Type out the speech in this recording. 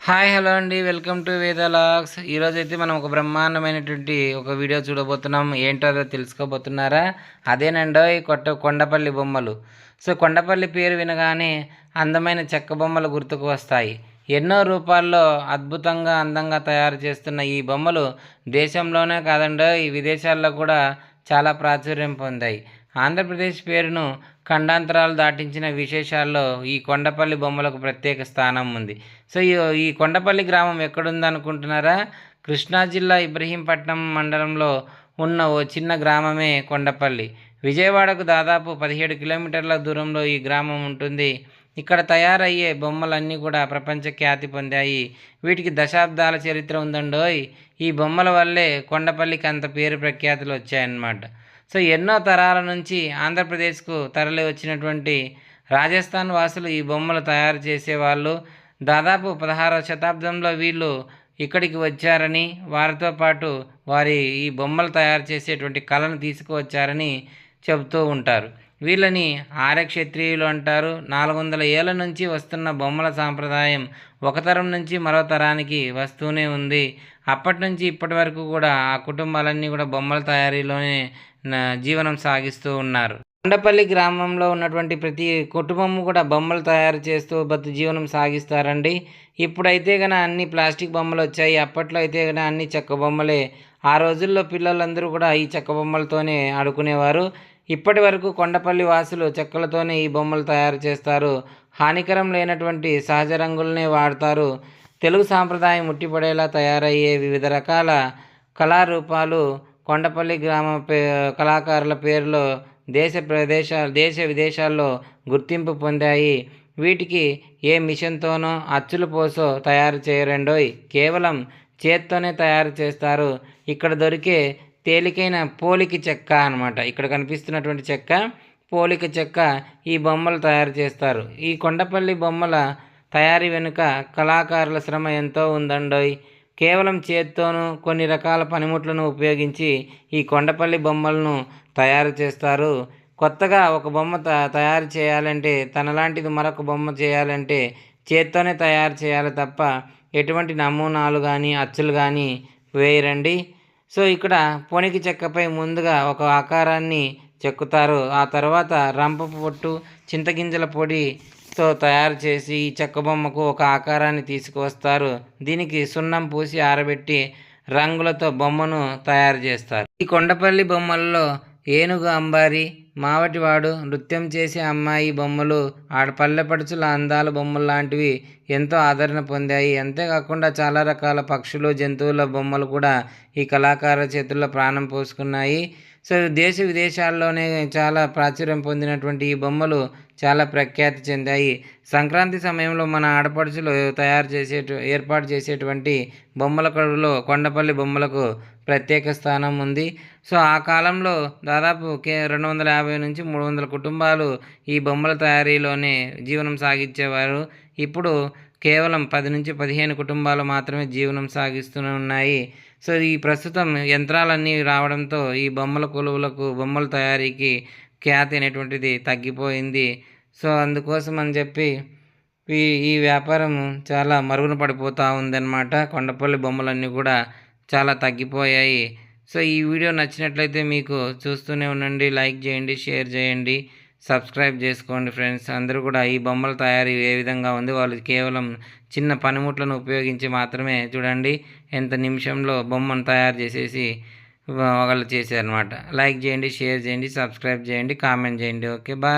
Hi hello అండి, welcome to వేదలాగ్స్. ఈరోజైతే మనం ఒక బ్రహ్మాండమైనటువంటి ఒక వీడియో చూడబోతున్నాం. ఏంటో అదో తెలుసుకోబోతున్నారా? అదేనండో ఈ కొండపల్లి బొమ్మలు. సో కొండపల్లి పేరు వినగానే అందమైన చెక్క బొమ్మలు గుర్తుకు వస్తాయి. ఎన్నో రూపాల్లో అద్భుతంగా అందంగా తయారు చేస్తున్న ఈ బొమ్మలు దేశంలోనే కాదండో ఈ విదేశాల్లో కూడా చాలా ప్రాచుర్యం పొందాయి. ఆంధ్రప్రదేశ్ పేరును ఖండాంతరాలు దాటించిన విశేషాల్లో ఈ కొండపల్లి బొమ్మలకు ప్రత్యేక స్థానం ఉంది. సో ఈ కొండపల్లి గ్రామం ఎక్కడుందనుకుంటున్నారా? కృష్ణా జిల్లా ఇబ్రహీంపట్నం మండలంలో ఉన్న ఓ చిన్న గ్రామమే కొండపల్లి. విజయవాడకు దాదాపు 17 కిలోమీటర్ల దూరంలో ఈ గ్రామం ఉంటుంది. ఇక్కడ తయారయ్యే బొమ్మలన్నీ కూడా ప్రపంచ ఖ్యాతి పొందాయి. వీటికి దశాబ్దాల చరిత్ర ఉందండోయ్. ఈ బొమ్మల వల్లే కొండపల్లికి అంత పేరు ప్రఖ్యాతులు వచ్చాయన్నమాట. సో ఎన్నో తరాల నుంచి ఆంధ్రప్రదేశ్కు తరలి వచ్చినటువంటి రాజస్థాన్ వాసులు ఈ బొమ్మలు తయారు చేసేవాళ్ళు. దాదాపు 16వ శతాబ్దంలో వీళ్ళు ఇక్కడికి వచ్చారని, వారితో పాటు వారి ఈ బొమ్మలు తయారు చేసేటువంటి కళను తీసుకువచ్చారని చెబుతూ ఉంటారు. వీళ్ళని ఆర్యక్షత్రియులు అంటారు. 400 ఏళ్ళ నుంచి వస్తున్న బొమ్మల సాంప్రదాయం ఒక తరం నుంచి మరో తరానికి వస్తూనే ఉంది. అప్పటి నుంచి ఇప్పటి వరకు కూడా ఆ కుటుంబాలన్నీ కూడా బొమ్మల తయారీలోనే జీవనం సాగిస్తూ ఉన్నారు. కొండపల్లి గ్రామంలో ఉన్నటువంటి ప్రతి కుటుంబము కూడా బొమ్మలు తయారు చేస్తూ జీవనం సాగిస్తారండి. ఇప్పుడైతే కనుక అన్ని ప్లాస్టిక్ బొమ్మలు వచ్చాయి. అప్పట్లో అయితే కనుక అన్ని చెక్క బొమ్మలే. ఆ రోజుల్లో పిల్లలందరూ కూడా ఈ చెక్క బొమ్మలతోనే ఆడుకునేవారు. ఇప్పటి వరకు కొండపల్లి వాసులు చెక్కలతోనే ఈ బొమ్మలు తయారు చేస్తారు. హానికరం లేనటువంటి సహజ రంగులనే వాడతారు. తెలుగు సాంప్రదాయం ఉట్టిపడేలా తయారయ్యే వివిధ రకాల కళారూపాలు కొండపల్లి గ్రామ కళాకారుల పేరులో దేశ విదేశాల్లో గుర్తింపు పొందాయి. వీటికి ఏ మిషన్తోనో అచ్చులు పోసో తయారు చేయరండోయ్. కేవలం చేత్తోనే తయారు చేస్తారు. ఇక్కడ దొరికే తేలికైన పోలిక చెక్క అనమాట. ఇక్కడ కనిపిస్తున్నటువంటి చెక్క పోలిక చెక్క ఈ బొమ్మలు తయారు చేస్తారు. ఈ కొండపల్లి బొమ్మల తయారీ వెనుక కళాకారుల శ్రమ ఎంతో ఉందండోయ్. కేవలం చేత్తోనూ కొన్ని రకాల పనిముట్లను ఉపయోగించి ఈ కొండపల్లి బొమ్మలను తయారు చేస్తారు. కొత్తగా ఒక బొమ్మ తయారు చేయాలంటే, తనలాంటిది మరొక బొమ్మ చేయాలంటే చేత్తోనే తయారు చేయాలి తప్ప ఎటువంటి నమూనాలు కానీ అచ్చులు కానీ వేయరండి. సో ఇక్కడ పొనికి చెక్కపై ముందుగా ఒక ఆకారాన్ని చెక్కుతారు. ఆ తర్వాత రంప పొట్టు, చింతగింజల పొడితో తయారు చేసి ఈ చెక్క బొమ్మకు ఒక ఆకారాన్ని తీసుకువస్తారు. దీనికి సున్నం పూసి ఆరబెట్టి రంగులతో బొమ్మను తయారు చేస్తారు. ఈ కొండపల్లి బొమ్మలలో ఏనుగు అంబారి, మావటివాడు, నృత్యం చేసే అమ్మాయి బొమ్మలు, పల్లెపడుచుల అందాల బొమ్మలు లాంటివి ఎంతో ఆదరణ పొందాయి. అంతేకాకుండా చాలా రకాల పక్షులు, జంతువుల బొమ్మలు కూడా ఈ కళాకారుల చేతుల్లో ప్రాణం పోసుకున్నాయి. సో దేశ విదేశాల్లోనే చాలా ప్రాచుర్యం పొందినటువంటి ఈ బొమ్మలు చాలా ప్రఖ్యాతి చెందాయి. సంక్రాంతి సమయంలో మన ఆడపడుచులు ఏర్పాటు చేసేటువంటి బొమ్మల కొలువులో కొండపల్లి బొమ్మలకు ప్రత్యేక స్థానం ఉంది. సో ఆ కాలంలో దాదాపు 250 నుంచి 300 కుటుంబాలు ఈ బొమ్మల తయారీలోనే జీవనం సాగించేవారు. ఇప్పుడు కేవలం 10 నుంచి 15 కుటుంబాలు మాత్రమే జీవనం సాగిస్తూ ఉన్నాయి. సో ఈ ప్రస్తుతం యంత్రాలన్నీ రావడంతో ఈ బొమ్మల కొలువులకు, బొమ్మల తయారీకి ఖ్యాతి అనేటువంటిది తగ్గిపోయింది. సో అందుకోసం అని చెప్పి ఈ వ్యాపారం చాలా మరుగున పడిపోతూ ఉందన్నమాట. కొండపల్లి బొమ్మలన్నీ కూడా చాలా తగ్గిపోయాయి. సో ఈ వీడియో నచ్చినట్లయితే మీకు చూస్తూనే ఉండండి, లైక్ చేయండి, షేర్ చేయండి, సబ్స్క్రైబ్ చేసుకోండి ఫ్రెండ్స్. అందరూ కూడా ఈ బొమ్మల తయారీ ఏ విధంగా ఉంది, వాళ్ళు కేవలం చిన్న పనిముట్లను ఉపయోగించి మాత్రమే చూడండి ఎంత నిమిషంలో బొమ్మను తయారు చేసేసి వాళ్ళు చేశారనమాట. లైక్ చేయండి, షేర్ చేయండి, సబ్స్క్రైబ్ చేయండి, కామెంట్ చేయండి. Okay, bye.